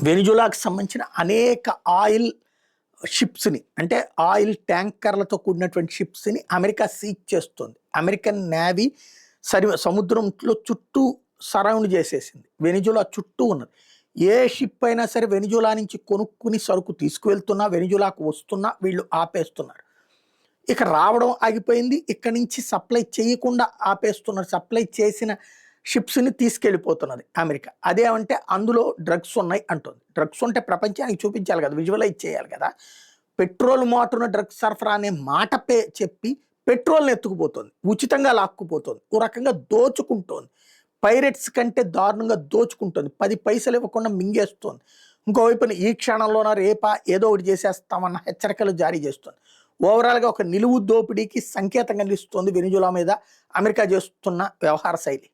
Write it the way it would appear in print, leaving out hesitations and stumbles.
వెనిజులాకు సంబంధించిన అనేక ఆయిల్ షిప్స్ని, అంటే ఆయిల్ ట్యాంకర్లతో కూడినటువంటి షిప్స్ని అమెరికా సీజ్ చేస్తుంది. అమెరికన్ నేవీ సముద్రంలో చుట్టూ సరౌండ్ చేసేసింది. వెనిజులా చుట్టూ ఉన్నది. ఏ షిప్ అయినా సరే వెనిజులా నుంచి కొనుక్కుని సరుకు తీసుకువెళ్తున్నా, వెనిజులాకు వస్తున్నా వీళ్ళు ఆపేస్తున్నారు. ఇక రావడం ఆగిపోయింది. ఇక్కడి నుంచి సప్లై చేయకుండా ఆపేస్తున్నారు. సప్లై చేసిన షిప్స్ని తీసుకెళ్ళిపోతున్నది అమెరికా. అదేమంటే అందులో డ్రగ్స్ ఉన్నాయి అంటుంది. డ్రగ్స్ ఉంటే ప్రపంచానికి చూపించాలి కదా, విజువలైజ్ చేయాలి కదా. పెట్రోల్ మోటార్న డ్రగ్స్ సరఫరా అనే మాట చెప్పి పెట్రోల్ని ఎత్తుకుపోతుంది, ఉచితంగా లాక్కుపోతుంది, ఓ రకంగా దోచుకుంటోంది. పైరెట్స్ కంటే దారుణంగా దోచుకుంటుంది. 10 పైసలు ఇవ్వకుండా మింగేస్తుంది. ఇంకోవైపున ఈ క్షణంలోన రేపా ఏదో ఒకటి చేసేస్తామన్న హెచ్చరికలు జారీ చేస్తుంది. ఓవరాల్గా ఒక నిలువు దోపిడీకి సంకేతంగా నిలుస్తుంది వెనిజులా మీద అమెరికా చేస్తున్న వ్యవహార శైలి.